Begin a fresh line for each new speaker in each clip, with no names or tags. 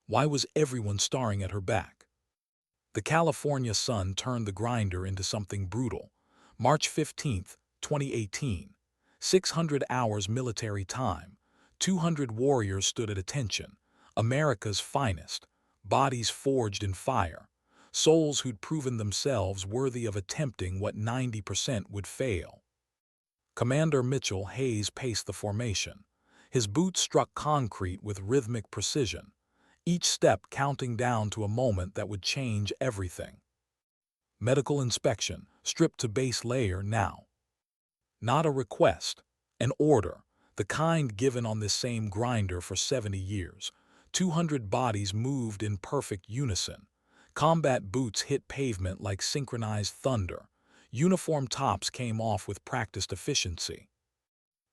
Why was everyone staring at her back? The California sun turned the grinder into something brutal. March 15th, 2018. 600 hours military time. 200 warriors stood at attention. America's finest. Bodies forged in fire. Souls who'd proven themselves worthy of attempting what 90% would fail. Commander Mitchell Hayes paced the formation. His boots struck concrete with rhythmic precision, each step counting down to a moment that would change everything. Medical inspection, stripped to base layer now. Not a request, an order, the kind given on this same grinder for 70 years. 200 bodies moved in perfect unison. Combat boots hit pavement like synchronized thunder. Uniform tops came off with practiced efficiency.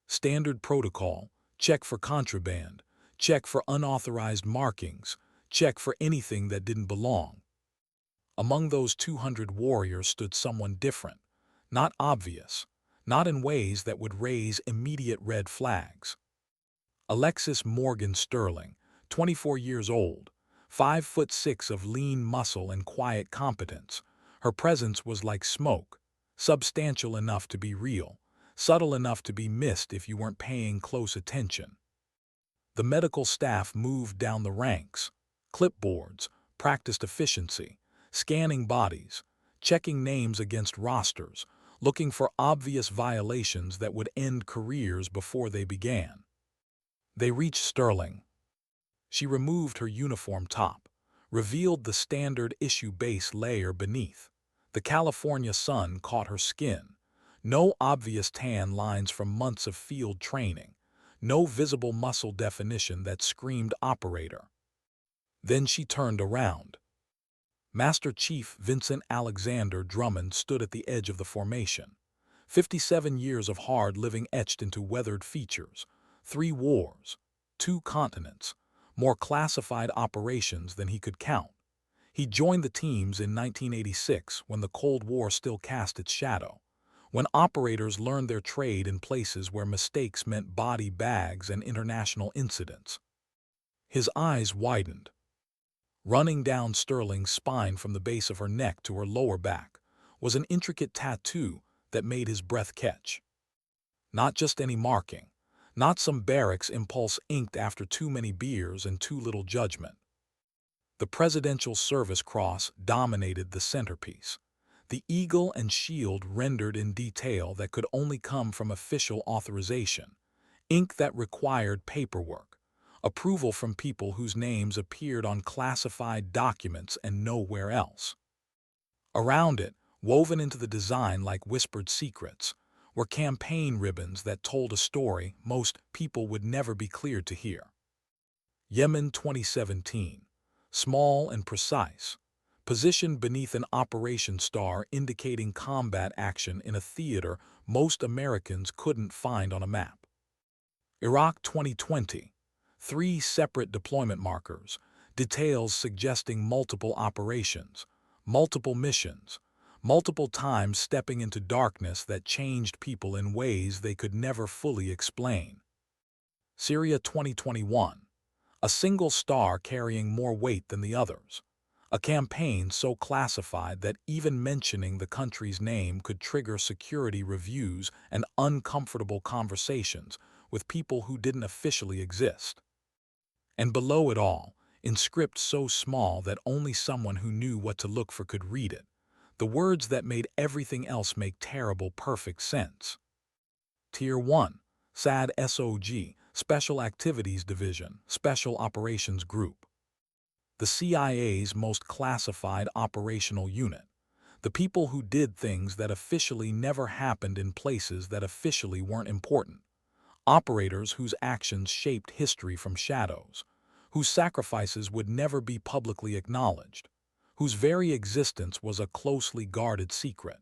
Standard protocol, check for contraband, check for unauthorized markings, check for anything that didn't belong. Among those 200 warriors stood someone different, not obvious, not in ways that would raise immediate red flags. Alexis Morgan Sterling, 24 years old, 5'6" of lean muscle and quiet competence. Her presence was like smoke, substantial enough to be real, subtle enough to be missed if you weren't paying close attention. The medical staff moved down the ranks, clipboards, practiced efficiency, scanning bodies, checking names against rosters, looking for obvious violations that would end careers before they began. They reached Sterling. She removed her uniform top, revealed the standard issue base layer beneath. The California sun caught her skin. No obvious tan lines from months of field training. No visible muscle definition that screamed operator. Then she turned around. Master Chief Vincent Alexander Drummond stood at the edge of the formation. 57 years of hard living etched into weathered features. 3 wars, 2 continents, more classified operations than he could count. He joined the teams in 1986 when the Cold War still cast its shadow, when operators learned their trade in places where mistakes meant body bags and international incidents. His eyes widened. Running down Sterling's spine from the base of her neck to her lower back was an intricate tattoo that made his breath catch. Not just any marking, not some barracks impulse inked after too many beers and too little judgment. The Presidential Service Cross dominated the centerpiece. The eagle and shield rendered in detail that could only come from official authorization, ink that required paperwork, approval from people whose names appeared on classified documents and nowhere else. Around it, woven into the design like whispered secrets, were campaign ribbons that told a story most people would never be cleared to hear. Yemen 2017. Small and precise, positioned beneath an operation star indicating combat action in a theater most Americans couldn't find on a map. Iraq 2020. 3 separate deployment markers, details suggesting multiple operations, multiple missions, multiple times stepping into darkness that changed people in ways they could never fully explain. Syria 2021. A single star carrying more weight than the others. A campaign so classified that even mentioning the country's name could trigger security reviews and uncomfortable conversations with people who didn't officially exist. And below it all, in script so small that only someone who knew what to look for could read it, the words that made everything else make terrible perfect sense. Tier 1, SAD SOG, Special Activities Division, Special Operations Group. The CIA's most classified operational unit. The people who did things that officially never happened in places that officially weren't important. Operators whose actions shaped history from shadows, whose sacrifices would never be publicly acknowledged, whose very existence was a closely guarded secret.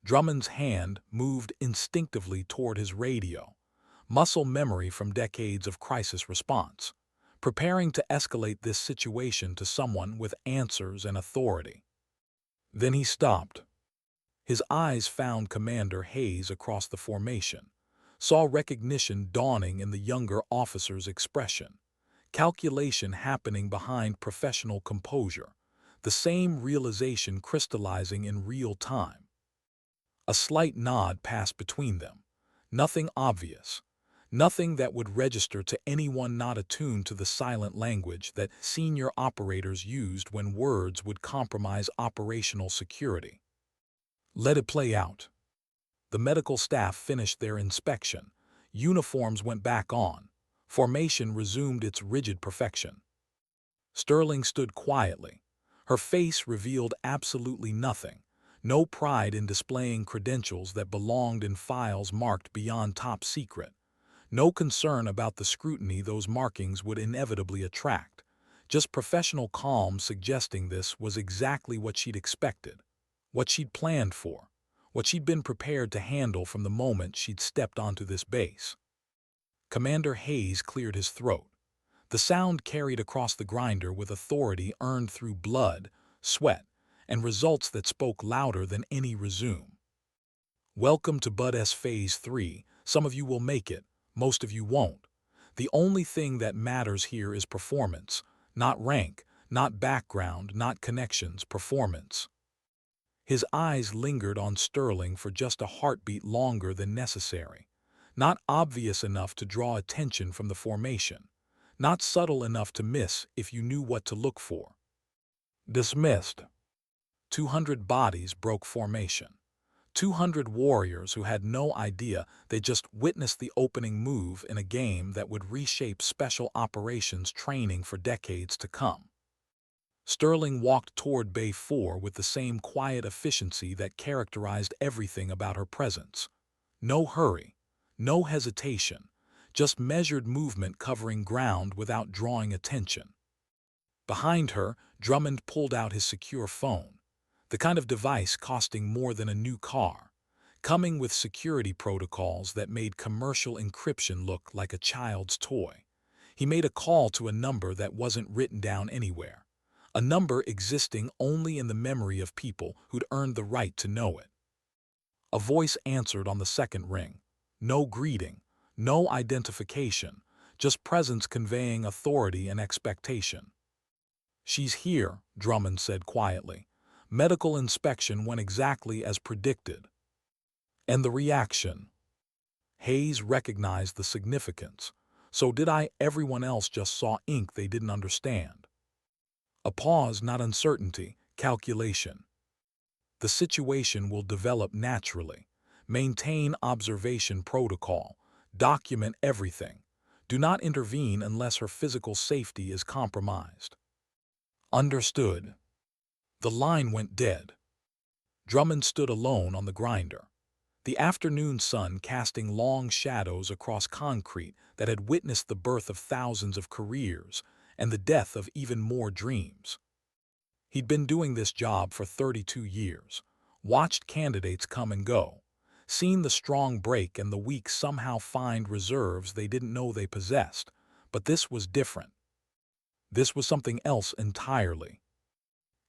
Drummond's hand moved instinctively toward his radio, muscle memory from decades of crisis response, preparing to escalate this situation to someone with answers and authority. Then he stopped. His eyes found Commander Hayes across the formation, saw recognition dawning in the younger officer's expression. calculation happening behind professional composure, the same realization crystallizing in real time. A slight nod passed between them. Nothing obvious. Nothing that would register to anyone not attuned to the silent language that senior operators used when words would compromise operational security. Let it play out. The medical staff finished their inspection. Uniforms went back on. Formation resumed its rigid perfection. Sterling stood quietly. Her face revealed absolutely nothing. No pride in displaying credentials that belonged in files marked beyond top secret. No concern about the scrutiny those markings would inevitably attract. Just professional calm, suggesting this was exactly what she'd expected, what she'd planned for, what she'd been prepared to handle from the moment she'd stepped onto this base. Commander Hayes cleared his throat. The sound carried across the grinder with authority earned through blood, sweat, and results that spoke louder than any resume. Welcome to Bud S Phase 3. Some of you will make it, most of you won't. The only thing that matters here is performance, not rank, not background, not connections, performance. His eyes lingered on Sterling for just a heartbeat longer than necessary. Not obvious enough to draw attention from the formation. Not subtle enough to miss if you knew what to look for. Dismissed. 200 bodies broke formation. 200 warriors who had no idea they just witnessed the opening move in a game that would reshape special operations training for decades to come. Sterling walked toward Bay 4 with the same quiet efficiency that characterized everything about her presence. No hurry, no hesitation, just measured movement covering ground without drawing attention. Behind her, Drummond pulled out his secure phone, the kind of device costing more than a new car, coming with security protocols that made commercial encryption look like a child's toy. He made a call to a number that wasn't written down anywhere, a number existing only in the memory of people who'd earned the right to know it. A voice answered on the second ring. No greeting, no identification, just presence conveying authority and expectation. "She's here," Drummond said quietly. Medical inspection went exactly as predicted. And the reaction? Hayes recognized the significance. So did I. Everyone else just saw ink they didn't understand. A pause, not uncertainty, calculation. The situation will develop naturally. Maintain observation protocol. Document everything. Do not intervene unless her physical safety is compromised. Understood. The line went dead. Drummond stood alone on the grinder, the afternoon sun casting long shadows across concrete that had witnessed the birth of thousands of careers and the death of even more dreams. He'd been doing this job for 32 years, watched candidates come and go, seen the strong break and the weak somehow find reserves they didn't know they possessed, but this was different. This was something else entirely.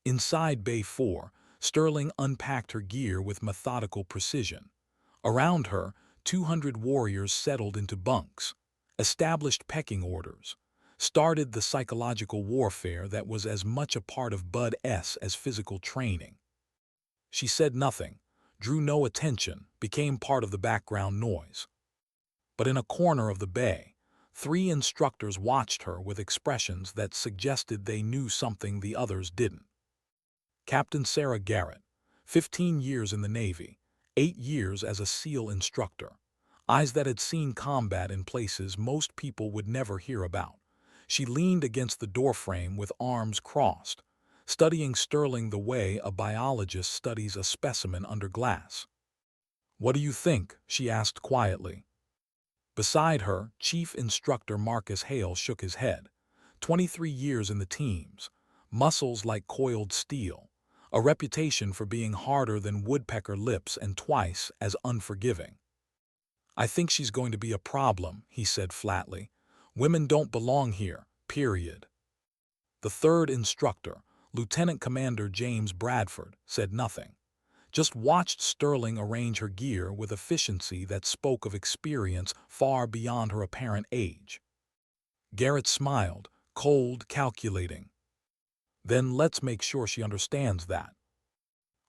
Inside Bay 4, Sterling unpacked her gear with methodical precision. Around her, 200 warriors settled into bunks, established pecking orders, started the psychological warfare that was as much a part of Bud S as physical training. She said nothing, drew no attention, became part of the background noise. But in a corner of the bay, 3 instructors watched her with expressions that suggested they knew something the others didn't. Captain Sarah Garrett, 15 years in the Navy, 8 years as a SEAL instructor, eyes that had seen combat in places most people would never hear about. She leaned against the doorframe with arms crossed, studying Sterling the way a biologist studies a specimen under glass. "What do you think?" she asked quietly. Beside her, Chief Instructor Marcus Hale shook his head. 23 years in the teams, muscles like coiled steel, a reputation for being harder than woodpecker lips and twice as unforgiving. "I think she's going to be a problem," he said flatly. "Women don't belong here, period." The third instructor, Lieutenant Commander James Bradford, said nothing. Just watched Sterling arrange her gear with efficiency that spoke of experience far beyond her apparent age. Garrett smiled, cold, calculating. Then let's make sure she understands that.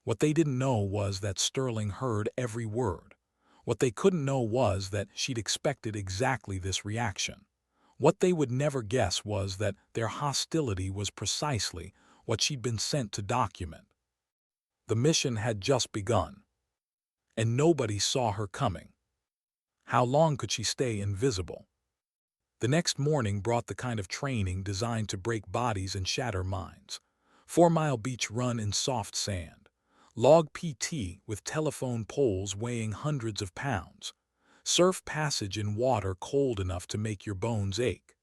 What they didn't know was that Sterling heard every word. What they couldn't know was that she'd expected exactly this reaction. What they would never guess was that their hostility was precisely what she'd been sent to document. The mission had just begun, and nobody saw her coming. How long could she stay invisible? The next morning brought the kind of training designed to break bodies and shatter minds. 4-mile beach run in soft sand. Log PT with telephone poles weighing hundreds of pounds. Surf passage in water cold enough to make your bones ache.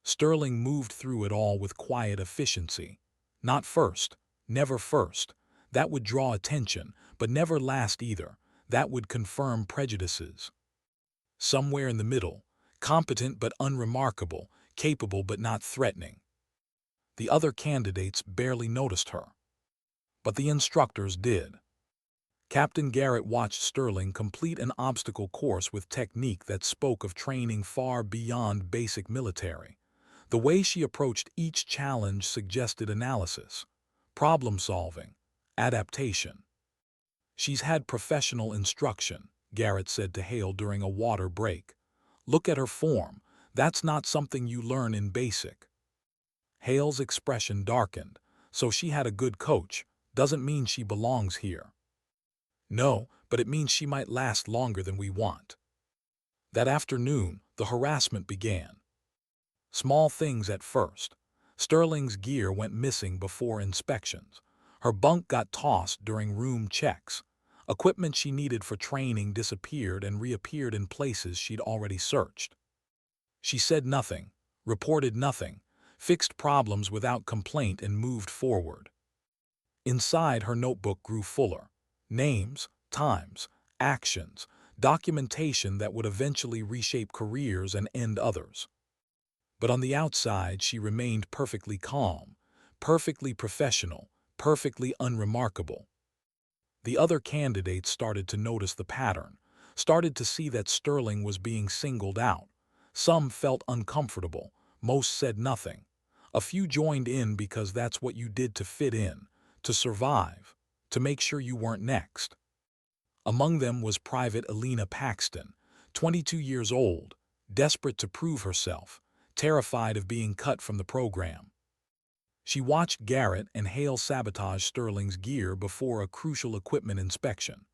Sterling moved through it all with quiet efficiency. Not first, never first. That would draw attention, but never last either. That would confirm prejudices. Somewhere in the middle, competent but unremarkable, capable but not threatening. The other candidates barely noticed her. But the instructors did. Captain Garrett watched Sterling complete an obstacle course with technique that spoke of training far beyond basic military. The way she approached each challenge suggested analysis, problem-solving, adaptation. "She's had professional instruction," Garrett said to Hale during a water break. "Look at her form. That's not something you learn in basic." Hale's expression darkened. "So she had a good coach. Doesn't mean she belongs here." "No, but it means she might last longer than we want." That afternoon, the harassment began. Small things at first. Sterling's gear went missing before inspections. Her bunk got tossed during room checks. Equipment she needed for training disappeared and reappeared in places she'd already searched. She said nothing, reported nothing, fixed problems without complaint and moved forward. Inside, her notebook grew fuller. Names, times, actions, documentation that would eventually reshape careers and end others. But on the outside, she remained perfectly calm, perfectly professional, perfectly unremarkable. The other candidates started to notice the pattern, started to see that Sterling was being singled out. Some felt uncomfortable, most said nothing. A few joined in because that's what you did to fit in, to survive, to make sure you weren't next. Among them was Private Elena Paxton, 22 years old, desperate to prove herself, terrified of being cut from the program. She watched Garrett and Hale sabotage Sterling's gear before a crucial equipment inspection.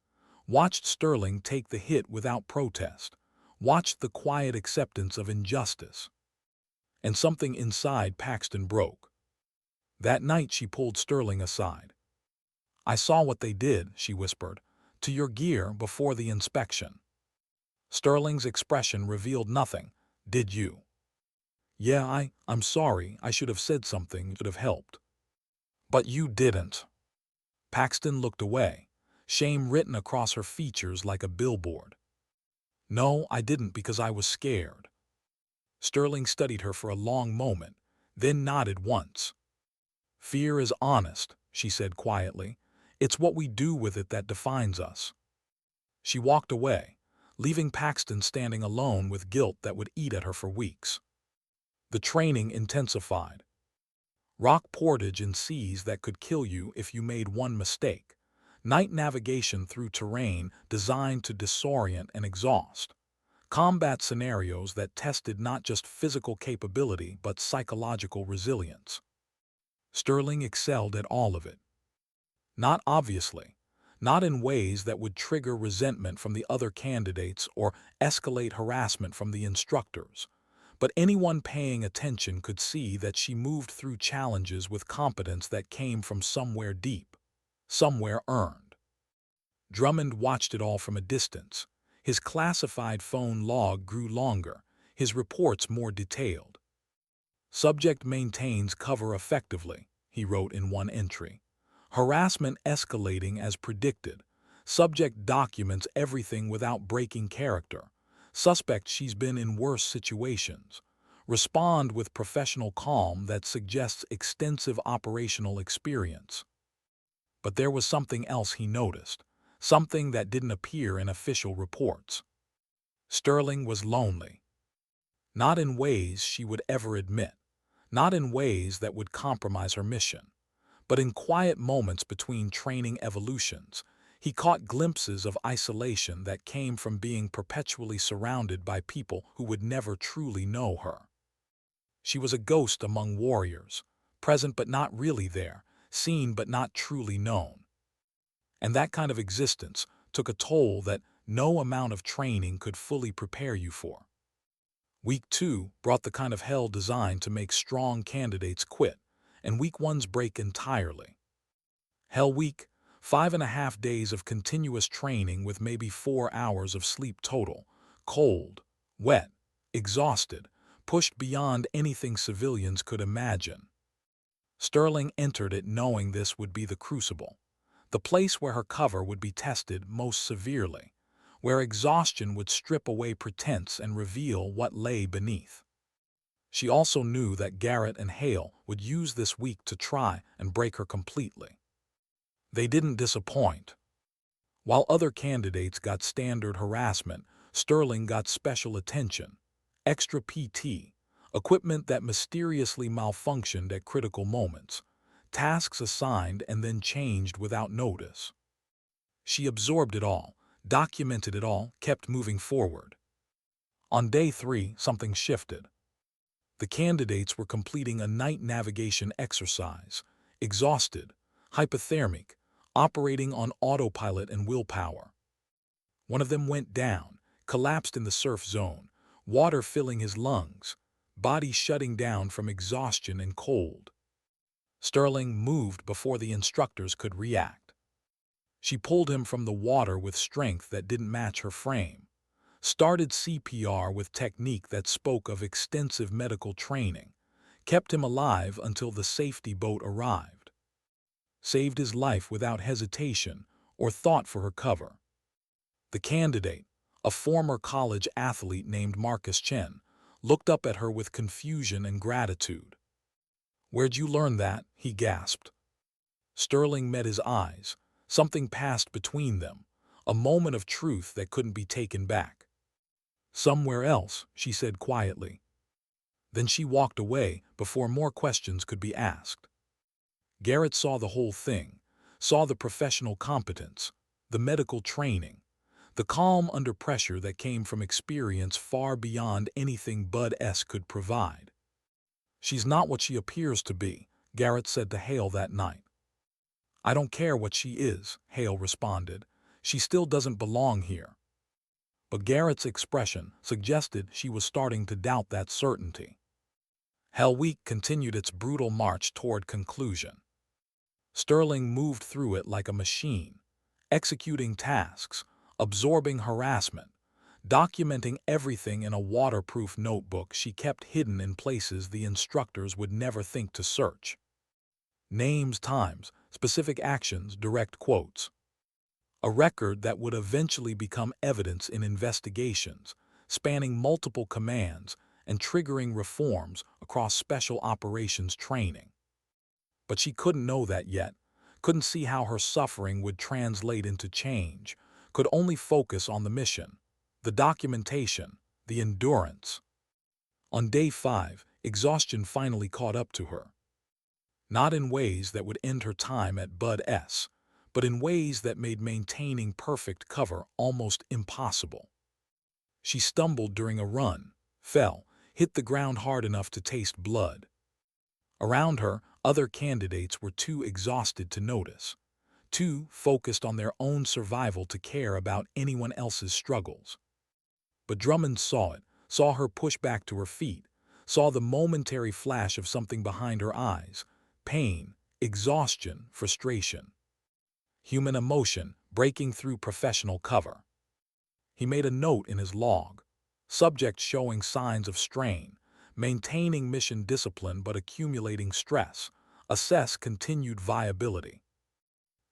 Watched Sterling take the hit without protest. Watched the quiet acceptance of injustice. And something inside Paxton broke. That night she pulled Sterling aside. "I saw what they did," she whispered, "to your gear before the inspection." Sterling's expression revealed nothing. "Did you?" "Yeah, I'm sorry, I should have said something, should have helped." "But you didn't." Paxton looked away, shame written across her features like a billboard. "No, I didn't because I was scared." Sterling studied her for a long moment, then nodded once. "Fear is honest," she said quietly. "It's what we do with it that defines us." She walked away, leaving Paxton standing alone with guilt that would eat at her for weeks. The training intensified. Rock portage in seas that could kill you if you made one mistake. Night navigation through terrain designed to disorient and exhaust. Combat scenarios that tested not just physical capability but psychological resilience. Sterling excelled at all of it. Not obviously. Not in ways that would trigger resentment from the other candidates or escalate harassment from the instructors. But anyone paying attention could see that she moved through challenges with competence that came from somewhere deep, somewhere earned. Drummond watched it all from a distance. His classified phone log grew longer, his reports more detailed. "Subject maintains cover effectively," he wrote in one entry. "Harassment escalating as predicted. Subject documents everything without breaking character. Suspect she's been in worse situations. Respond with professional calm that suggests extensive operational experience." But there was something else he noticed, something that didn't appear in official reports. Sterling was lonely. Not in ways she would ever admit. not in ways that would compromise her mission, but in quiet moments between training evolutions. He caught glimpses of isolation that came from being perpetually surrounded by people who would never truly know her. She was a ghost among warriors, present but not really there, seen but not truly known. And that kind of existence took a toll that no amount of training could fully prepare you for. Week 2 brought the kind of hell designed to make strong candidates quit, and Week 1's break entirely. Hell Week, 5.5 days of continuous training with maybe 4 hours of sleep total, cold, wet, exhausted, pushed beyond anything civilians could imagine. Sterling entered it knowing this would be the crucible, the place where her cover would be tested most severely, where exhaustion would strip away pretense and reveal what lay beneath. She also knew that Garrett and Hale would use this week to try and break her completely. They didn't disappoint. While other candidates got standard harassment, Sterling got special attention, extra PT, equipment that mysteriously malfunctioned at critical moments, tasks assigned and then changed without notice. She absorbed it all, documented it all, kept moving forward. On day 3, something shifted. The candidates were completing a night navigation exercise, exhausted, hypothermic, operating on autopilot and willpower. One of them went down, collapsed in the surf zone, water filling his lungs, body shutting down from exhaustion and cold. Sterling moved before the instructors could react. She pulled him from the water with strength that didn't match her frame, started CPR with technique that spoke of extensive medical training, kept him alive until the safety boat arrived, saved his life without hesitation or thought for her cover. The candidate, a former college athlete named Marcus Chen, looked up at her with confusion and gratitude. "Where'd you learn that?" he gasped. Sterling met his eyes. Something passed between them, a moment of truth that couldn't be taken back. "Somewhere else," she said quietly. Then she walked away before more questions could be asked. Garrett saw the whole thing, saw the professional competence, the medical training, the calm under pressure that came from experience far beyond anything Bud S. could provide. "She's not what she appears to be," Garrett said to Hale that night. "I don't care what she is," Hale responded. "She still doesn't belong here." But Garrett's expression suggested she was starting to doubt that certainty. Hell Week continued its brutal march toward conclusion. Sterling moved through it like a machine, executing tasks, absorbing harassment, documenting everything in a waterproof notebook she kept hidden in places the instructors would never think to search. Names, times, specific actions, direct quotes. A record that would eventually become evidence in investigations, spanning multiple commands and triggering reforms across special operations training. But she couldn't know that yet, couldn't see how her suffering would translate into change, could only focus on the mission, the documentation, the endurance. On day 5, exhaustion finally caught up to her. Not in ways that would end her time at Bud S., but in ways that made maintaining perfect cover almost impossible. She stumbled during a run, fell, hit the ground hard enough to taste blood. Around her, other candidates were too exhausted to notice, too focused on their own survival to care about anyone else's struggles. But Drummond saw it, saw her push back to her feet, saw the momentary flash of something behind her eyes, pain, exhaustion, frustration. Human emotion breaking through professional cover. He made a note in his log, subject showing signs of strain, maintaining mission discipline but accumulating stress, assess continued viability.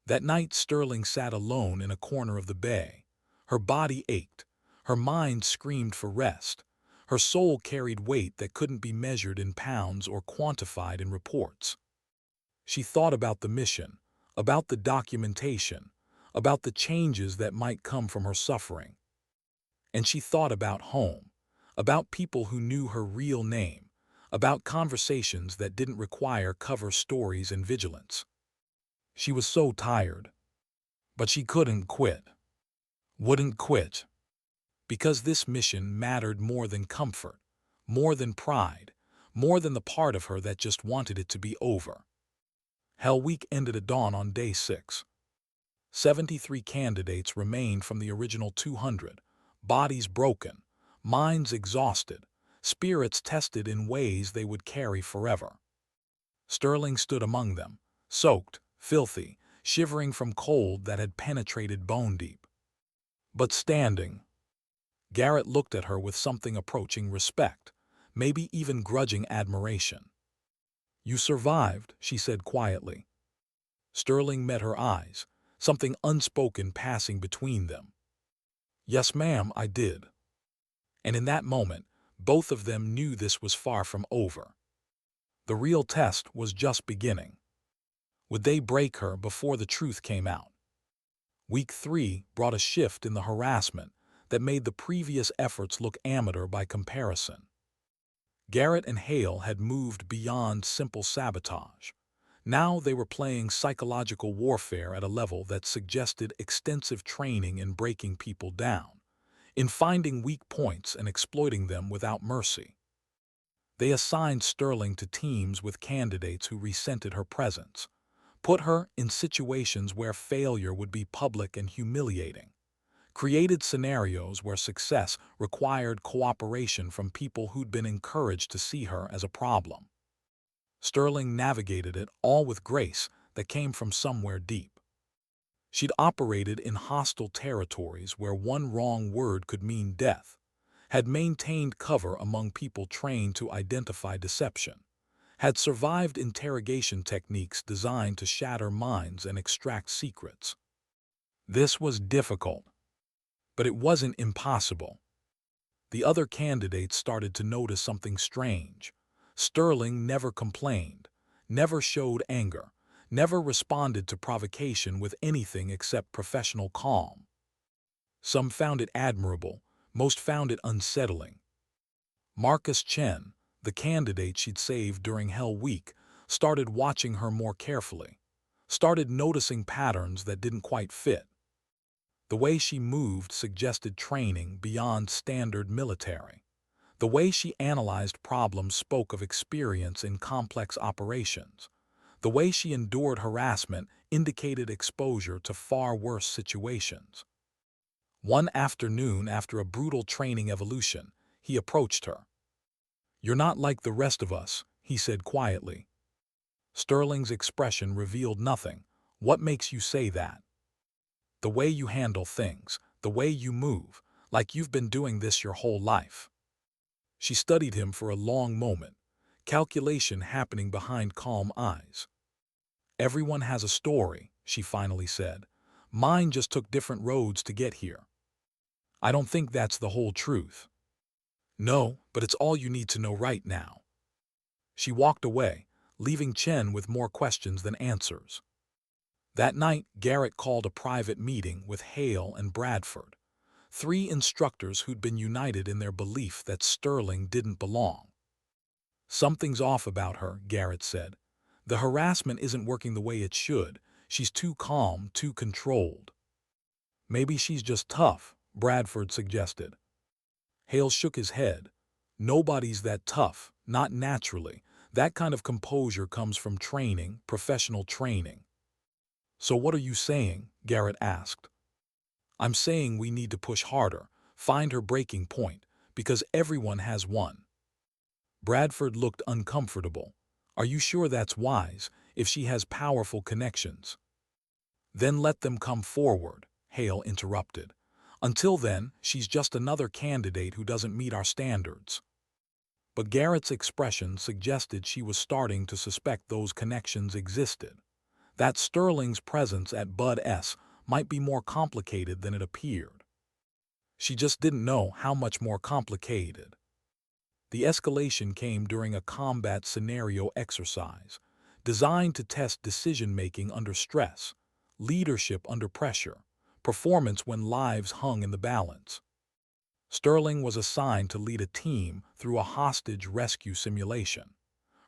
That night Sterling sat alone in a corner of the bay. Her body ached, her mind screamed for rest, her soul carried weight that couldn't be measured in pounds or quantified in reports. She thought about the mission, about the documentation, about the changes that might come from her suffering. And she thought about home, about people who knew her real name, about conversations that didn't require cover stories and vigilance. She was so tired, but she couldn't quit. Wouldn't quit. Because this mission mattered more than comfort, more than pride, more than the part of her that just wanted it to be over. Hell Week ended at dawn on day 6. 73 candidates remained from the original 200, bodies broken, minds exhausted, spirits tested in ways they would carry forever. Sterling stood among them, soaked, filthy, shivering from cold that had penetrated bone deep. But standing. Garrett looked at her with something approaching respect, maybe even grudging admiration. "You survived," she said quietly. Sterling met her eyes, something unspoken passing between them. "Yes, ma'am, I did." And in that moment, both of them knew this was far from over. The real test was just beginning. Would they break her before the truth came out? Week 3 brought a shift in the harassment that made the previous efforts look amateur by comparison. Garrett and Hale had moved beyond simple sabotage. Now they were playing psychological warfare at a level that suggested extensive training in breaking people down, in finding weak points and exploiting them without mercy. They assigned Sterling to teams with candidates who resented her presence, put her in situations where failure would be public and humiliating, created scenarios where success required cooperation from people who'd been encouraged to see her as a problem. Sterling navigated it all with grace that came from somewhere deep. She'd operated in hostile territories where one wrong word could mean death, had maintained cover among people trained to identify deception, had survived interrogation techniques designed to shatter minds and extract secrets. This was difficult, but it wasn't impossible. The other candidates started to notice something strange. Sterling never complained, never showed anger, never responded to provocation with anything except professional calm. Some found it admirable, most found it unsettling. Marcus Chen, the candidate she'd saved during Hell Week, started watching her more carefully, started noticing patterns that didn't quite fit. The way she moved suggested training beyond standard military. The way she analyzed problems spoke of experience in complex operations. The way she endured harassment indicated exposure to far worse situations. One afternoon, after a brutal training evolution, he approached her. "You're not like the rest of us," he said quietly. Sterling's expression revealed nothing. "What makes you say that?" "The way you handle things, the way you move, like you've been doing this your whole life." She studied him for a long moment, calculation happening behind calm eyes. "Everyone has a story," she finally said. "Mine just took different roads to get here." "I don't think that's the whole truth." "No, but it's all you need to know right now." She walked away, leaving Chen with more questions than answers. That night, Garrett called a private meeting with Hale and Bradford, 3 instructors who'd been united in their belief that Sterling didn't belong. "Something's off about her," Garrett said. "The harassment isn't working the way it should. She's too calm, too controlled." "Maybe she's just tough," Bradford suggested. Hale shook his head. "Nobody's that tough, not naturally. That kind of composure comes from training, professional training." "So what are you saying?" Garrett asked. "I'm saying we need to push harder, find her breaking point, because everyone has one." Bradford looked uncomfortable. "Are you sure that's wise, if she has powerful connections?" "Then let them come forward," Hale interrupted. "Until then, she's just another candidate who doesn't meet our standards." But Garrett's expression suggested she was starting to suspect those connections existed, that Sterling's presence at Bud S might be more complicated than it appeared. She just didn't know how much more complicated. The escalation came during a combat scenario exercise, designed to test decision-making under stress, leadership under pressure, performance when lives hung in the balance. Sterling was assigned to lead a team through a hostage rescue simulation.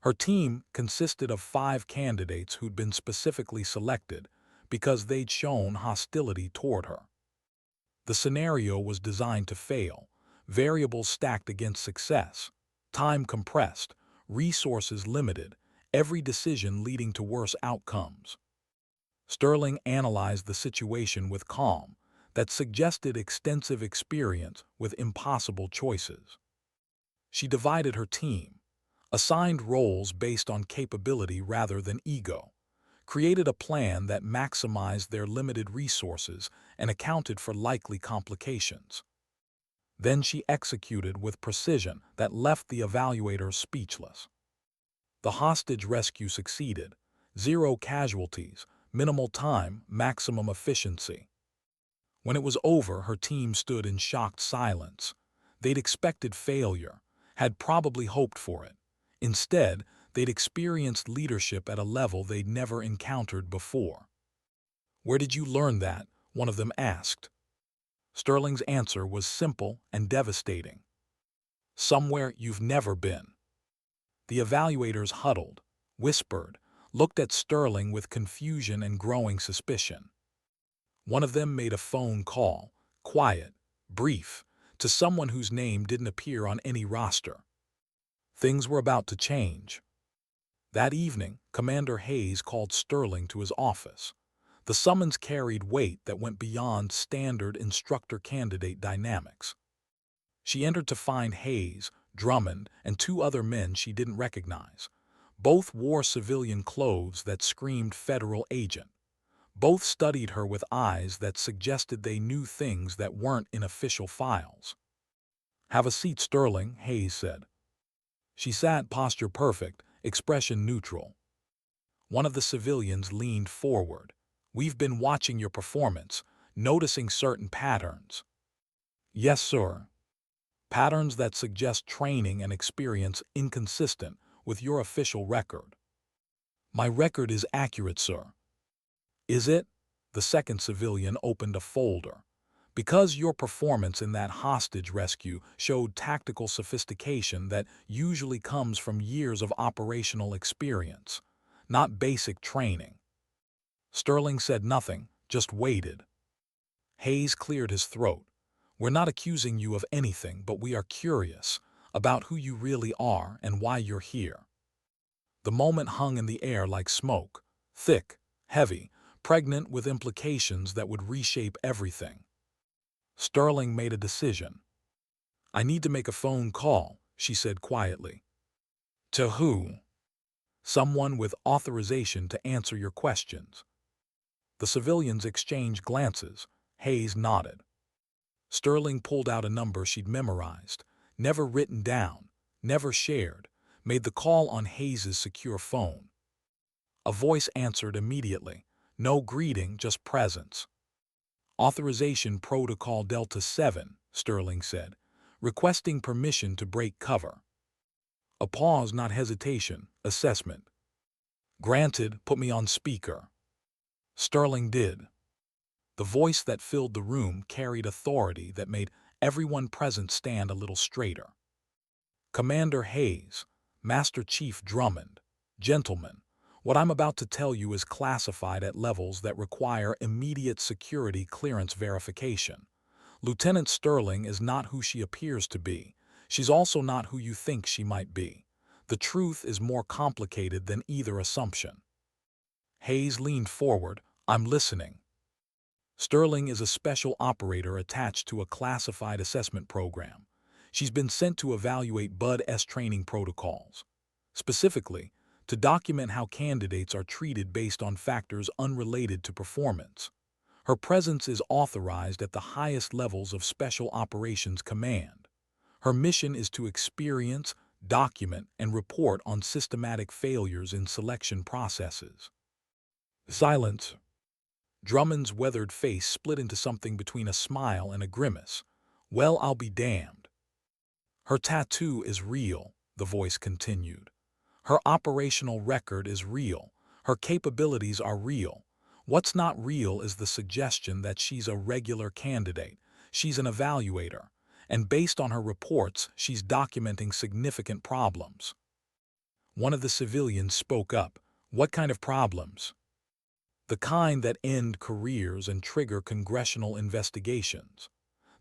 Her team consisted of 5 candidates who'd been specifically selected because they'd shown hostility toward her. The scenario was designed to fail, variables stacked against success, time compressed, resources limited, every decision leading to worse outcomes. Sterling analyzed the situation with calm that suggested extensive experience with impossible choices. She divided her team, assigned roles based on capability rather than ego, created a plan that maximized their limited resources and accounted for likely complications. Then she executed with precision that left the evaluators speechless. The hostage rescue succeeded. 0 casualties, minimal time, maximum efficiency. When it was over, her team stood in shocked silence. They'd expected failure, had probably hoped for it. Instead, they'd experienced leadership at a level they'd never encountered before. "Where did you learn that?" one of them asked. Sterling's answer was simple and devastating. "Somewhere you've never been." The evaluators huddled, whispered, looked at Sterling with confusion and growing suspicion. One of them made a phone call, quiet, brief, to someone whose name didn't appear on any roster. Things were about to change. That evening, Commander Hayes called Sterling to his office. The summons carried weight that went beyond standard instructor-candidate dynamics. She entered to find Hayes, Drummond, and 2 other men she didn't recognize. Both wore civilian clothes that screamed federal agent. Both studied her with eyes that suggested they knew things that weren't in official files. "Have a seat, Sterling," Hayes said. She sat, posture perfect, expression neutral. One of the civilians leaned forward. "We've been watching your performance, noticing certain patterns." "Yes, sir." "Patterns that suggest training and experience inconsistent with your official record." "My record is accurate, sir." "Is it?" The second civilian opened a folder. "Because your performance in that hostage rescue showed tactical sophistication that usually comes from years of operational experience, not basic training." Sterling said nothing, just waited. Hayes cleared his throat. "We're not accusing you of anything, but we are curious about who you really are and why you're here." The moment hung in the air like smoke, thick, heavy, pregnant with implications that would reshape everything. Sterling made a decision. "I need to make a phone call," she said quietly. "To who?" "Someone with authorization to answer your questions." The civilians exchanged glances. Hayes nodded. Sterling pulled out a number she'd memorized, never written down, never shared, made the call on Hayes's secure phone. A voice answered immediately. No greeting, just presence. "Authorization Protocol Delta 7, Sterling said, requesting permission to break cover." A pause, not hesitation, assessment. "Granted, put me on speaker." Sterling did. The voice that filled the room carried authority that made everyone present stand a little straighter. "Commander Hayes, Master Chief Drummond, gentlemen, what I'm about to tell you is classified at levels that require immediate security clearance verification. Lieutenant Sterling is not who she appears to be. She's also not who you think she might be. The truth is more complicated than either assumption." Hayes leaned forward. "I'm listening." "Sterling is a special operator attached to a classified assessment program. She's been sent to evaluate Bud-S training protocols. Specifically, to document how candidates are treated based on factors unrelated to performance. Her presence is authorized at the highest levels of Special Operations Command. Her mission is to experience, document, and report on systematic failures in selection processes." Silence. Drummond's weathered face split into something between a smile and a grimace. "Well, I'll be damned." "Her tattoo is real," the voice continued. "Her operational record is real. Her capabilities are real. What's not real is the suggestion that she's a regular candidate. She's an evaluator, And based on her reports, she's documenting significant problems. One of the civilians spoke up. What kind of problems? The kind that end careers and trigger congressional investigations.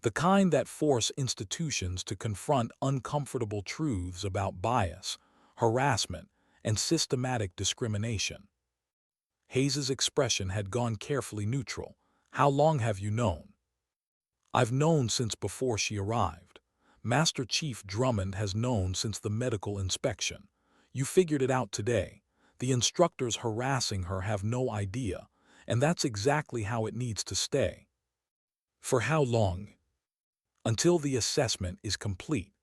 The kind that force institutions to confront uncomfortable truths about bias, harassment, and systematic discrimination. Hayes's expression had gone carefully neutral. How long have you known? I've known since before she arrived. Master Chief Drummond has known since the medical inspection. You figured it out today. The instructors harassing her have no idea, and that's exactly how it needs to stay. For how long? Until the assessment is complete.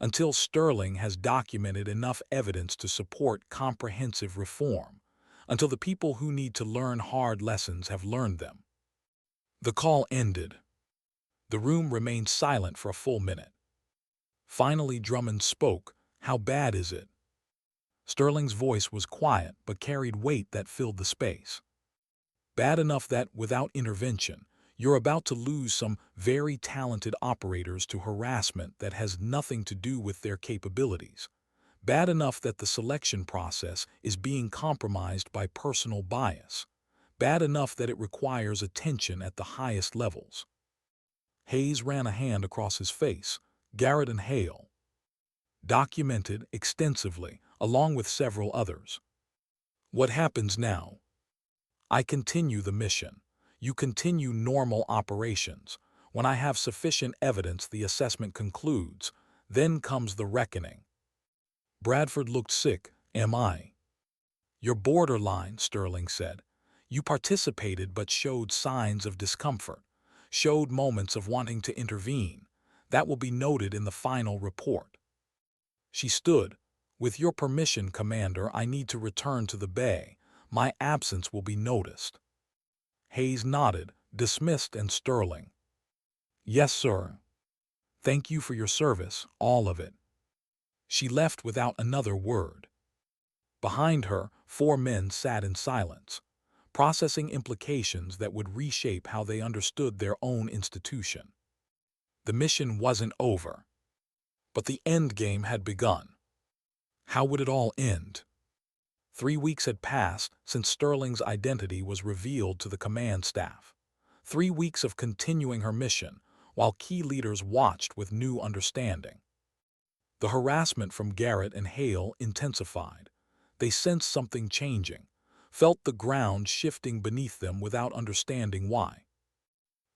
Until Sterling has documented enough evidence to support comprehensive reform. Until the people who need to learn hard lessons have learned them. The call ended. The room remained silent for a full minute. Finally, Drummond spoke. How bad is it? Sterling's voice was quiet but carried weight that filled the space. Bad enough that, without intervention, you're about to lose some very talented operators to harassment that has nothing to do with their capabilities. Bad enough that the selection process is being compromised by personal bias. Bad enough that it requires attention at the highest levels. Hayes ran a hand across his face. Garrett and Hale. Documented extensively, along with several others. What happens now? I continue the mission. You continue normal operations. When I have sufficient evidence, the assessment concludes. Then comes the reckoning. Bradford looked sick. Am I? You're borderline, Sterling said. You participated but showed signs of discomfort. Showed moments of wanting to intervene. That will be noted in the final report. She stood. With your permission, Commander, I need to return to the bay. My absence will be noticed. Hayes nodded, dismissed, and Sterling. Yes, sir. Thank you for your service, all of it. She left without another word. Behind her, 4 men sat in silence, processing implications that would reshape how they understood their own institution. The mission wasn't over, but the endgame had begun. How would it all end? 3 weeks had passed since Sterling's identity was revealed to the command staff. 3 weeks of continuing her mission, while key leaders watched with new understanding. The harassment from Garrett and Hale intensified. They sensed something changing, felt the ground shifting beneath them without understanding why.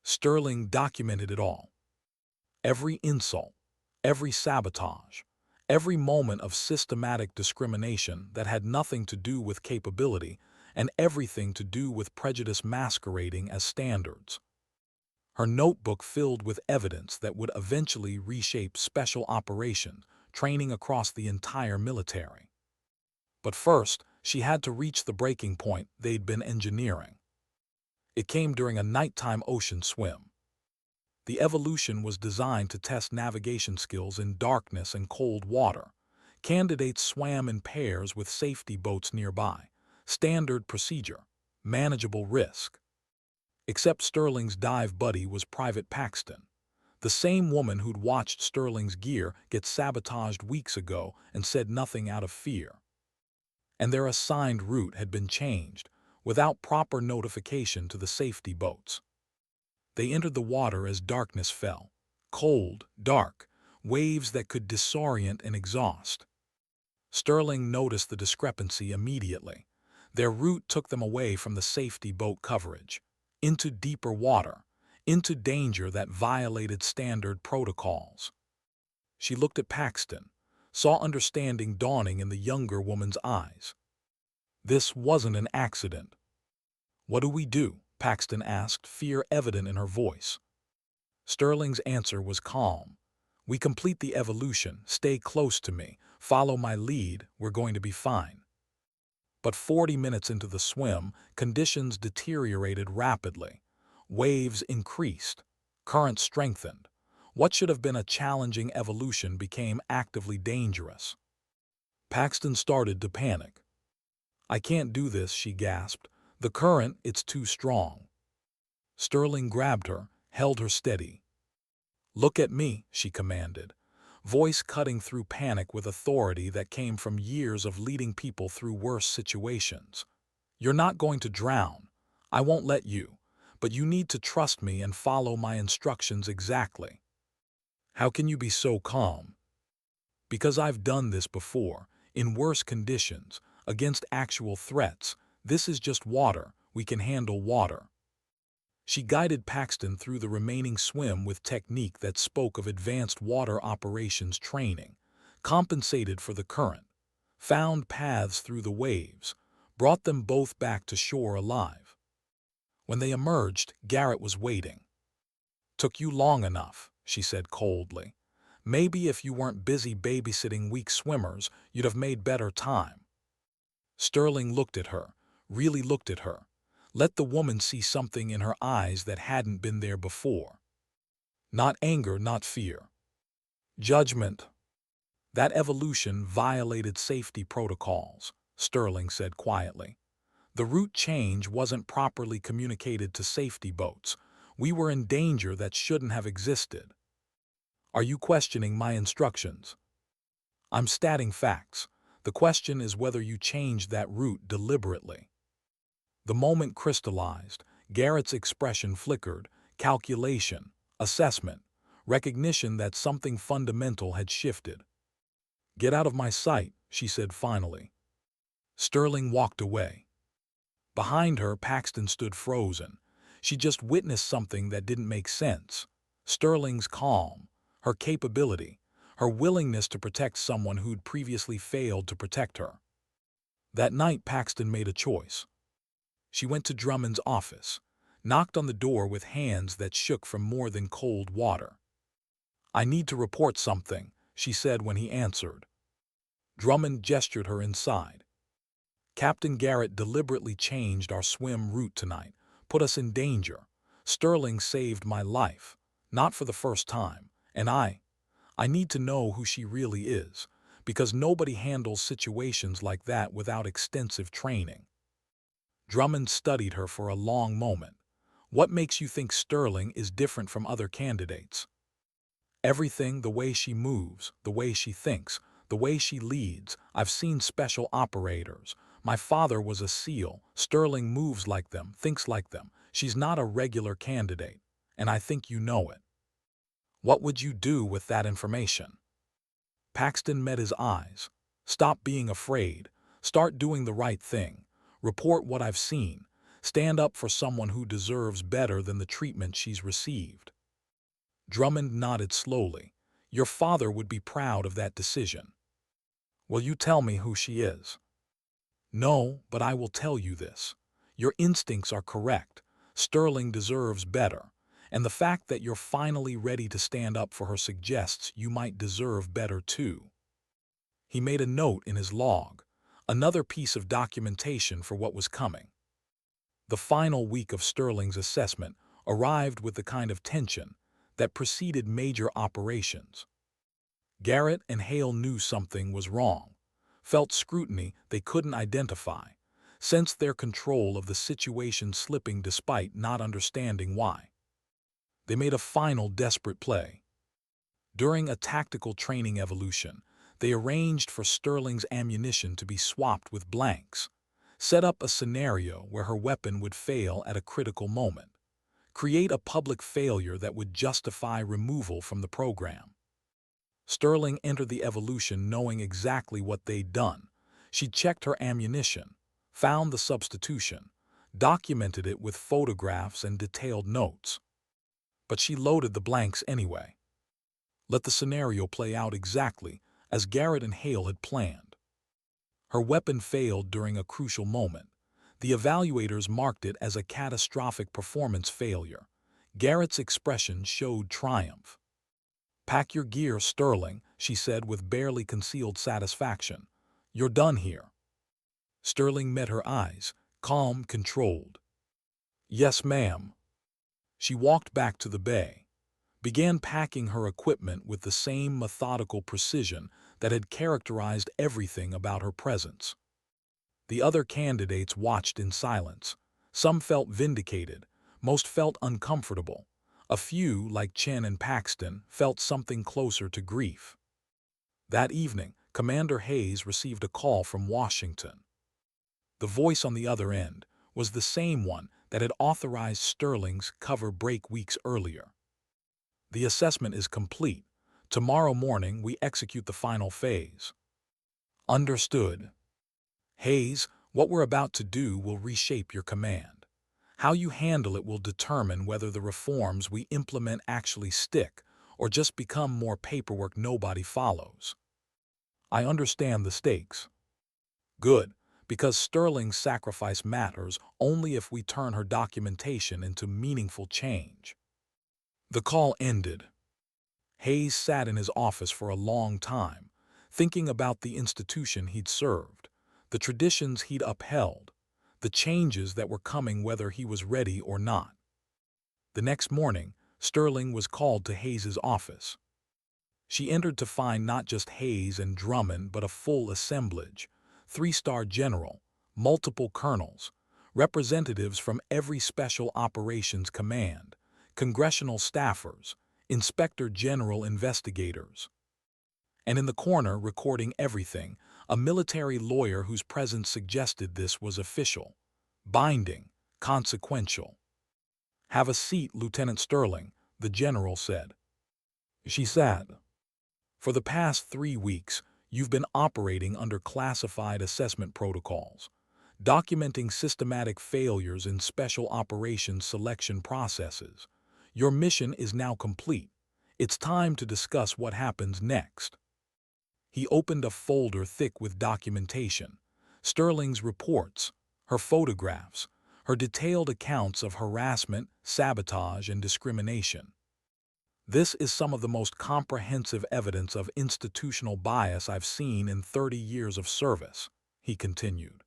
Sterling documented it all. Every insult, every sabotage, every moment of systematic discrimination that had nothing to do with capability and everything to do with prejudice masquerading as standards. Her notebook filled with evidence that would eventually reshape special operations, training across the entire military. But first, she had to reach the breaking point they'd been engineering. It came during a nighttime ocean swim. The evolution was designed to test navigation skills in darkness and cold water. Candidates swam in pairs with safety boats nearby. Standard procedure, manageable risk. Except Sterling's dive buddy was Private Paxton, the same woman who'd watched Sterling's gear get sabotaged weeks ago and said nothing out of fear. And their assigned route had been changed, without proper notification to the safety boats. They entered the water as darkness fell. Cold, dark, waves that could disorient and exhaust. Sterling noticed the discrepancy immediately. Their route took them away from the safety boat coverage, into deeper water, into danger that violated standard protocols. She looked at Paxton, saw understanding dawning in the younger woman's eyes. This wasn't an accident. What do we do? Paxton asked, fear evident in her voice. Sterling's answer was calm. We complete the evolution, stay close to me, follow my lead, we're going to be fine. But 40 minutes into the swim, conditions deteriorated rapidly. Waves increased, currents strengthened. What should have been a challenging evolution became actively dangerous. Paxton started to panic. I can't do this, she gasped. The current, it's too strong. Sterling grabbed her, held her steady. "Look at me," she commanded, voice cutting through panic with authority that came from years of leading people through worse situations. "You're not going to drown. I won't let you. But you need to trust me and follow my instructions exactly." "How can you be so calm?" "Because I've done this before, in worse conditions, against actual threats. This is just water. We can handle water." She guided Paxton through the remaining swim with technique that spoke of advanced water operations training, compensated for the current, found paths through the waves, brought them both back to shore alive. When they emerged, Garrett was waiting. "Took you long enough," she said coldly. "Maybe if you weren't busy babysitting weak swimmers, you'd have made better time." Sterling looked at her, really looked at her. Let the woman see something in her eyes that hadn't been there before. Not anger, not fear. Judgment. "That evolution violated safety protocols," Sterling said quietly. "The route change wasn't properly communicated to safety boats. We were in danger that shouldn't have existed." "Are you questioning my instructions?" "I'm stating facts. The question is whether you changed that route deliberately." The moment crystallized. Garrett's expression flickered. Calculation, assessment, recognition that something fundamental had shifted. "Get out of my sight," she said finally. Sterling walked away. Behind her, Paxton stood frozen. She just witnessed something that didn't make sense. Sterling's calm, her capability, her willingness to protect someone who'd previously failed to protect her. That night, Paxton made a choice. She went to Drummond's office, knocked on the door with hands that shook from more than cold water. "I need to report something," she said when he answered. Drummond gestured her inside. "Captain Garrett deliberately changed our swim route tonight, put us in danger. Sterling saved my life, not for the first time, and I need to know who she really is, because nobody handles situations like that without extensive training." Drummond studied her for a long moment. "What makes you think Sterling is different from other candidates?" "Everything, the way she moves, the way she thinks, the way she leads. I've seen special operators. My father was a SEAL. Sterling moves like them, thinks like them. She's not a regular candidate, and I think you know it." "What would you do with that information?" Paxton met his eyes. "Stop being afraid. Start doing the right thing. Report what I've seen. Stand up for someone who deserves better than the treatment she's received." Drummond nodded slowly. "Your father would be proud of that decision." "Will you tell me who she is?" "No, but I will tell you this. Your instincts are correct. Sterling deserves better. And the fact that you're finally ready to stand up for her suggests you might deserve better too." He made a note in his log, another piece of documentation for what was coming. The final week of Sterling's assessment arrived with the kind of tension that preceded major operations. Garrett and Hale knew something was wrong, felt scrutiny they couldn't identify, sensed their control of the situation slipping despite not understanding why. They made a final desperate play. During a tactical training evolution, they arranged for Sterling's ammunition to be swapped with blanks, set up a scenario where her weapon would fail at a critical moment, create a public failure that would justify removal from the program. Sterling entered the evolution knowing exactly what they'd done. She'd checked her ammunition, found the substitution, documented it with photographs and detailed notes. But she loaded the blanks anyway. Let the scenario play out exactly as Garrett and Hale had planned. Her weapon failed during a crucial moment. The evaluators marked it as a catastrophic performance failure. Garrett's expression showed triumph. "Pack your gear, Sterling," she said with barely concealed satisfaction. "You're done here." Sterling met her eyes, calm, controlled. "Yes, ma'am." She walked back to the bay, began packing her equipment with the same methodical precision that had characterized everything about her presence. The other candidates watched in silence. Some felt vindicated, most felt uncomfortable. A few, like Chen and Paxton, felt something closer to grief. That evening, Commander Hayes received a call from Washington. The voice on the other end was the same one that had authorized Sterling's cover break weeks earlier. The assessment is complete. Tomorrow morning, we execute the final phase. Understood. Hayes, what we're about to do will reshape your command. How you handle it will determine whether the reforms we implement actually stick or just become more paperwork nobody follows. I understand the stakes. Good, because Sterling's sacrifice matters only if we turn her documentation into meaningful change. The call ended. Hayes sat in his office for a long time, thinking about the institution he'd served, the traditions he'd upheld, the changes that were coming whether he was ready or not. The next morning, Sterling was called to Hayes's office. She entered to find not just Hayes and Drummond but a full assemblage, three-star general, multiple colonels, representatives from every special operations command, congressional staffers, inspector general investigators. And in the corner, recording everything, a military lawyer whose presence suggested this was official, binding, consequential. "Have a seat, Lieutenant Sterling," the general said. She sat. "For the past 3 weeks, you've been operating under classified assessment protocols, documenting systematic failures in special operations selection processes. Your mission is now complete. It's time to discuss what happens next." He opened a folder thick with documentation, Sterling's reports, her photographs, her detailed accounts of harassment, sabotage, and discrimination. "This is some of the most comprehensive evidence of institutional bias I've seen in 30 years of service," he continued.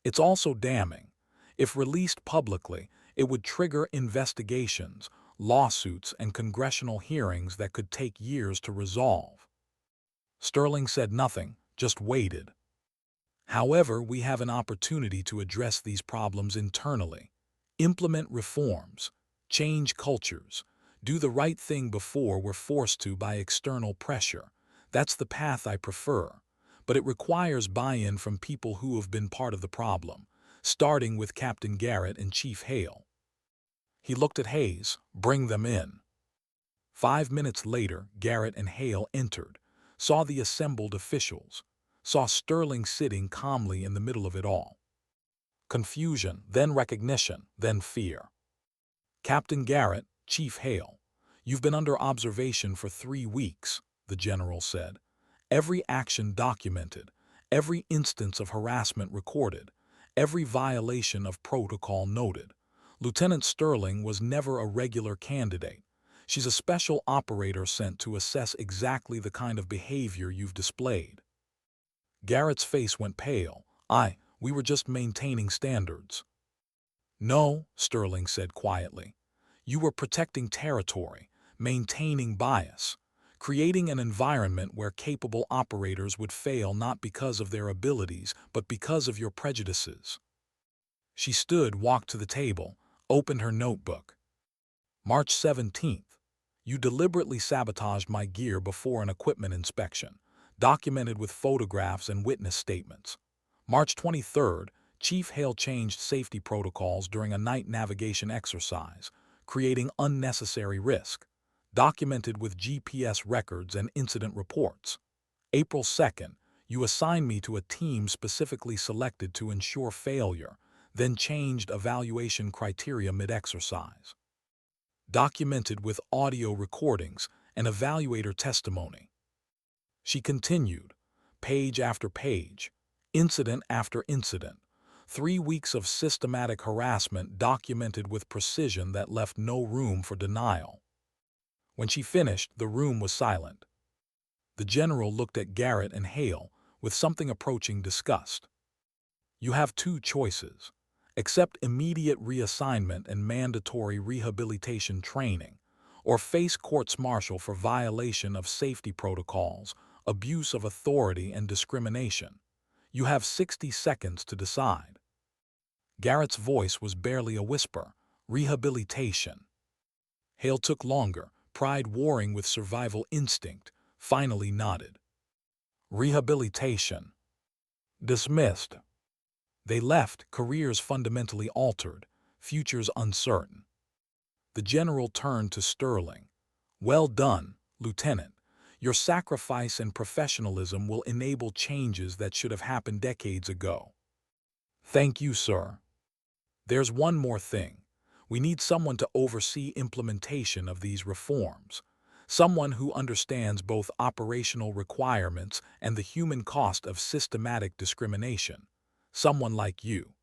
"It's also damning. If released publicly, it would trigger investigations, lawsuits, and congressional hearings that could take years to resolve." Sterling said nothing, just waited. "However, we have an opportunity to address these problems internally, implement reforms, change cultures, do the right thing before we're forced to by external pressure. That's the path I prefer, but it requires buy-in from people who have been part of the problem, starting with Captain Garrett and Chief Hale." He looked at Hayes. "Bring them in." 5 minutes later, Garrett and Hale entered, saw the assembled officials, saw Sterling sitting calmly in the middle of it all. Confusion, then recognition, then fear. "Captain Garrett, Chief Hale, you've been under observation for 3 weeks, the general said. "Every action documented, every instance of harassment recorded, every violation of protocol noted. Lieutenant Sterling was never a regular candidate. She's a special operator sent to assess exactly the kind of behavior you've displayed." Garrett's face went pale. We were just maintaining standards." "No," Sterling said quietly. "You were protecting territory, maintaining bias, creating an environment where capable operators would fail not because of their abilities, but because of your prejudices." She stood, walked to the table, opened her notebook. "March 17th. You deliberately sabotaged my gear before an equipment inspection, documented with photographs and witness statements. March 23rd, Chief Hale changed safety protocols during a night navigation exercise, creating unnecessary risk, documented with GPS records and incident reports. April 2nd, you assigned me to a team specifically selected to ensure failure, then changed evaluation criteria mid-exercise, documented with audio recordings and evaluator testimony." She continued, page after page, incident after incident, 3 weeks of systematic harassment documented with precision that left no room for denial. When she finished, the room was silent. The general looked at Garrett and Hale with something approaching disgust. "You have 2 choices. Accept immediate reassignment and mandatory rehabilitation training, or face courts-martial for violation of safety protocols, abuse of authority, and discrimination. You have 60 seconds to decide." Garrett's voice was barely a whisper. "Rehabilitation." Hale took longer, pride warring with survival instinct, finally nodded. Rehabilitation. Dismissed. They left, careers fundamentally altered, futures uncertain. The general turned to Sterling. Well done, Lieutenant. Your sacrifice and professionalism will enable changes that should have happened decades ago. Thank you, sir. There's one more thing. We need someone to oversee implementation of these reforms. Someone who understands both operational requirements and the human cost of systematic discrimination. Someone like you.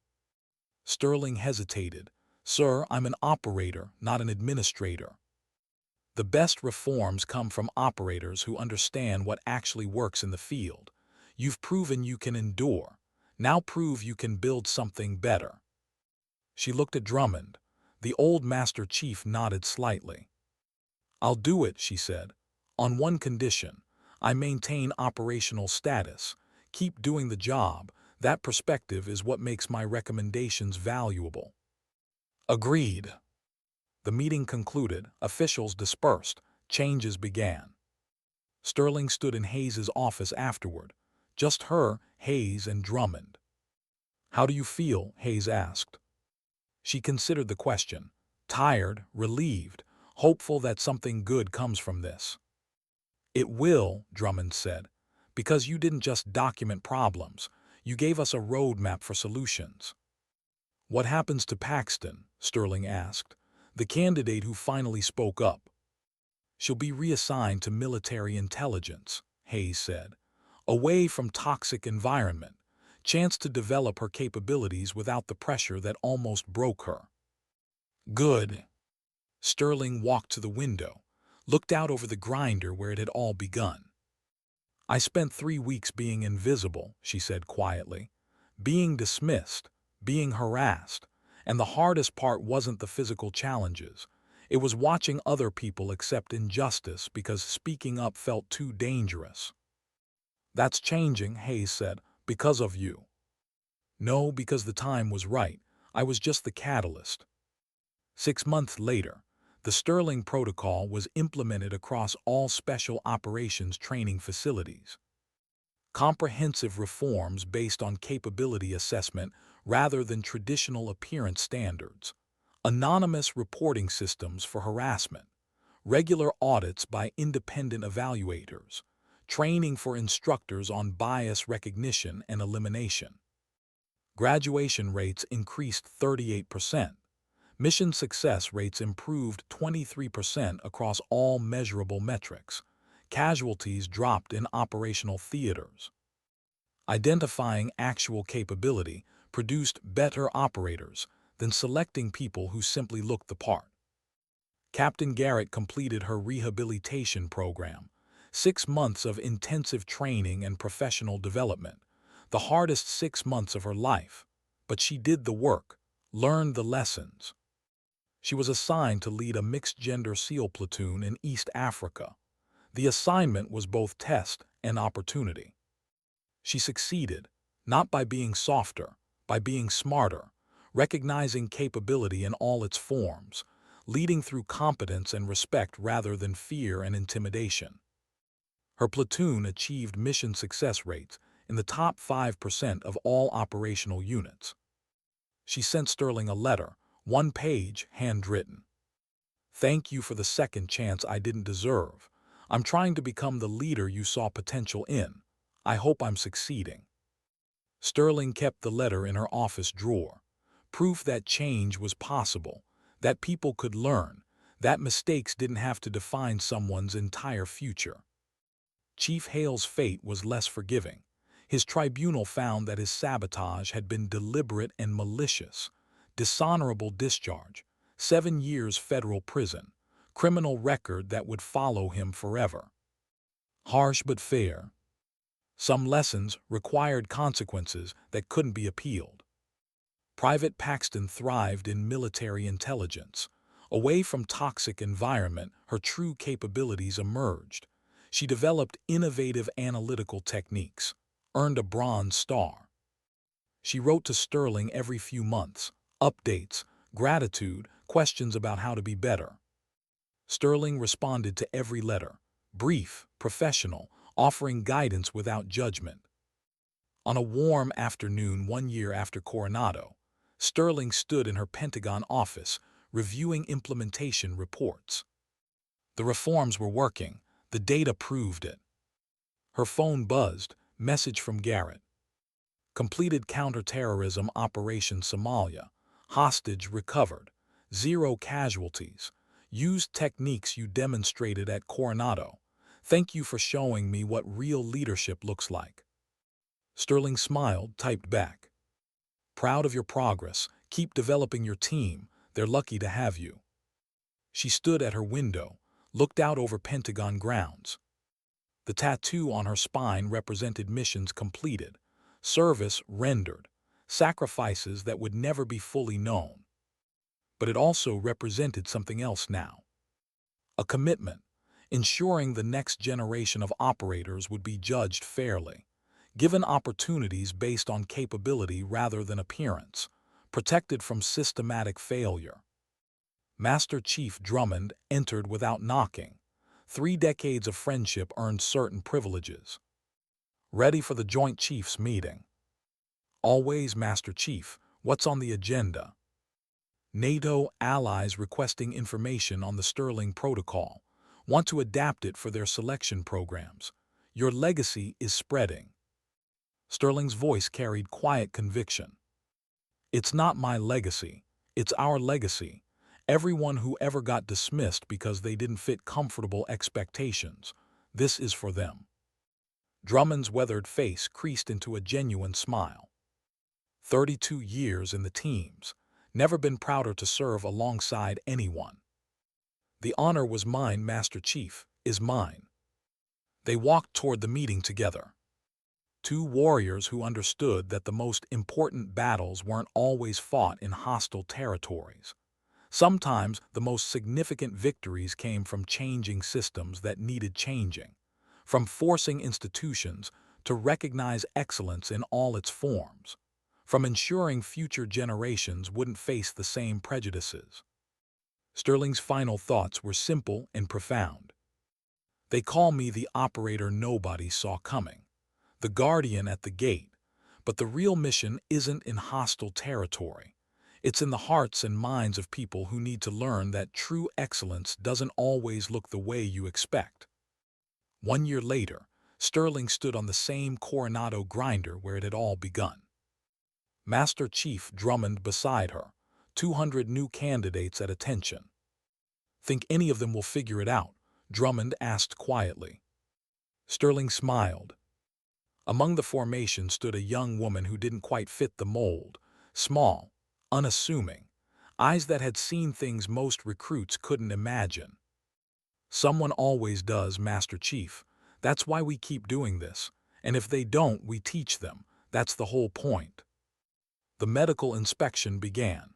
Sterling hesitated. Sir, I'm an operator, not an administrator. The best reforms come from operators who understand what actually works in the field. You've proven you can endure. Now prove you can build something better. She looked at Drummond. The old Master Chief nodded slightly. I'll do it, she said. On one condition. I maintain operational status. Keep doing the job. That perspective is what makes my recommendations valuable. Agreed. The meeting concluded, officials dispersed, changes began. Sterling stood in Hayes's office afterward. Just her, Hayes, and Drummond. How do you feel? Hayes asked. She considered the question. Tired, relieved, hopeful that something good comes from this. It will, Drummond said, because you didn't just document problems, you gave us a roadmap for solutions. What happens to Paxton? Sterling asked, the candidate who finally spoke up. She'll be reassigned to military intelligence, Hayes said. Away from toxic environment, chance to develop her capabilities without the pressure that almost broke her. Good. Sterling walked to the window, looked out over the grinder where it had all begun. I spent 3 weeks being invisible, she said quietly, being dismissed, being harassed, and the hardest part wasn't the physical challenges. It was watching other people accept injustice because speaking up felt too dangerous. That's changing, Hayes said, because of you. No, because the time was right. I was just the catalyst. 6 months later, the Sterling Protocol was implemented across all special operations training facilities. Comprehensive reforms based on capability assessment rather than traditional appearance standards. Anonymous reporting systems for harassment. Regular audits by independent evaluators. Training for instructors on bias recognition and elimination. Graduation rates increased 38%. Mission success rates improved 23% across all measurable metrics. Casualties dropped in operational theaters. Identifying actual capability produced better operators than selecting people who simply looked the part. Captain Garrett completed her rehabilitation program, 6 months of intensive training and professional development, the hardest 6 months of her life, but she did the work, learned the lessons. She was assigned to lead a mixed-gender SEAL platoon in East Africa. The assignment was both test and opportunity. She succeeded, not by being softer, by being smarter, recognizing capability in all its forms, leading through competence and respect rather than fear and intimidation. Her platoon achieved mission success rates in the top 5% of all operational units. She sent Sterling a letter, 1 page, handwritten. Thank you for the second chance I didn't deserve. I'm trying to become the leader you saw potential in. I hope I'm succeeding. Sterling kept the letter in her office drawer. Proof that change was possible, that people could learn, that mistakes didn't have to define someone's entire future. Chief Hale's fate was less forgiving. His tribunal found that his sabotage had been deliberate and malicious. Dishonorable discharge, 7 years federal prison, criminal record that would follow him forever. Harsh but fair. Some lessons required consequences that couldn't be appealed. Private Paxton thrived in military intelligence. Away from toxic environment, her true capabilities emerged. She developed innovative analytical techniques, earned a Bronze Star. She wrote to Sterling every few months, updates, gratitude, questions about how to be better. Sterling responded to every letter, brief, professional, offering guidance without judgment. On a warm afternoon 1 year after Coronado, Sterling stood in her Pentagon office, reviewing implementation reports. The reforms were working, the data proved it. Her phone buzzed, message from Garrett. Completed counterterrorism operation Somalia. Hostage recovered. 0 casualties. Used techniques you demonstrated at Coronado. Thank you for showing me what real leadership looks like. Sterling smiled, typed back. Proud of your progress. Keep developing your team. They're lucky to have you. She stood at her window, looked out over Pentagon grounds. The tattoo on her spine represented missions completed, service rendered, sacrifices that would never be fully known. But it also represented something else now. A commitment, ensuring the next generation of operators would be judged fairly, given opportunities based on capability rather than appearance, protected from systematic failure. Master Chief Drummond entered without knocking. 3 decades of friendship earned certain privileges. Ready for the Joint Chiefs meeting. Always, Master Chief, what's on the agenda? NATO allies requesting information on the Sterling Protocol. Want to adapt it for their selection programs. Your legacy is spreading. Sterling's voice carried quiet conviction. It's not my legacy. It's our legacy. Everyone who ever got dismissed because they didn't fit comfortable expectations. This is for them. Drummond's weathered face creased into a genuine smile. 32 years in the teams. Never been prouder to serve alongside anyone. The honor was mine, Master Chief, is mine. They walked toward the meeting together. 2 warriors who understood that the most important battles weren't always fought in hostile territories. Sometimes the most significant victories came from changing systems that needed changing, from forcing institutions to recognize excellence in all its forms, from ensuring future generations wouldn't face the same prejudices. Sterling's final thoughts were simple and profound. They call me the operator nobody saw coming, the guardian at the gate, but the real mission isn't in hostile territory. It's in the hearts and minds of people who need to learn that true excellence doesn't always look the way you expect. 1 year later, Sterling stood on the same Coronado grinder where it had all begun. Master Chief Drummond beside her, 200 new candidates at attention. Think any of them will figure it out? Drummond asked quietly. Sterling smiled. Among the formation stood a young woman who didn't quite fit the mold, small, unassuming, eyes that had seen things most recruits couldn't imagine. Someone always does, Master Chief. That's why we keep doing this. And if they don't, we teach them. That's the whole point. The medical inspection began.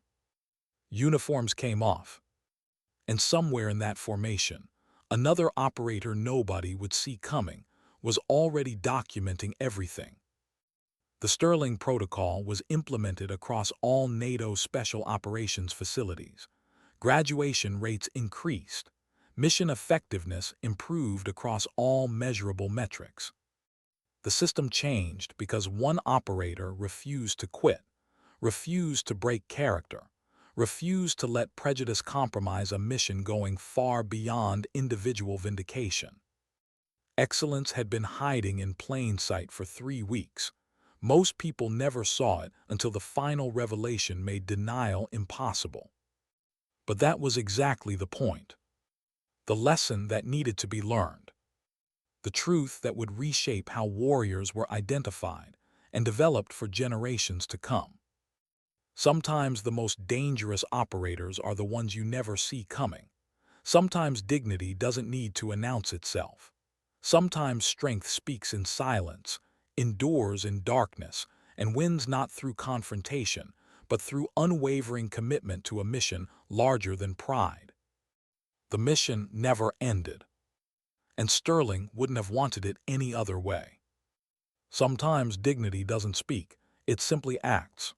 Uniforms came off. And somewhere in that formation, another operator nobody would see coming was already documenting everything. The Sterling Protocol was implemented across all NATO Special Operations facilities. Graduation rates increased. Mission effectiveness improved across all measurable metrics. The system changed because one operator refused to quit, refused to break character, refused to let prejudice compromise a mission going far beyond individual vindication. Excellence had been hiding in plain sight for 3 weeks. Most people never saw it until the final revelation made denial impossible. But that was exactly the point. The lesson that needed to be learned. The truth that would reshape how warriors were identified and developed for generations to come. Sometimes the most dangerous operators are the ones you never see coming. Sometimes dignity doesn't need to announce itself. Sometimes strength speaks in silence, endures in darkness, and wins not through confrontation, but through unwavering commitment to a mission larger than pride. The mission never ended, and Sterling wouldn't have wanted it any other way. Sometimes dignity doesn't speak, it simply acts.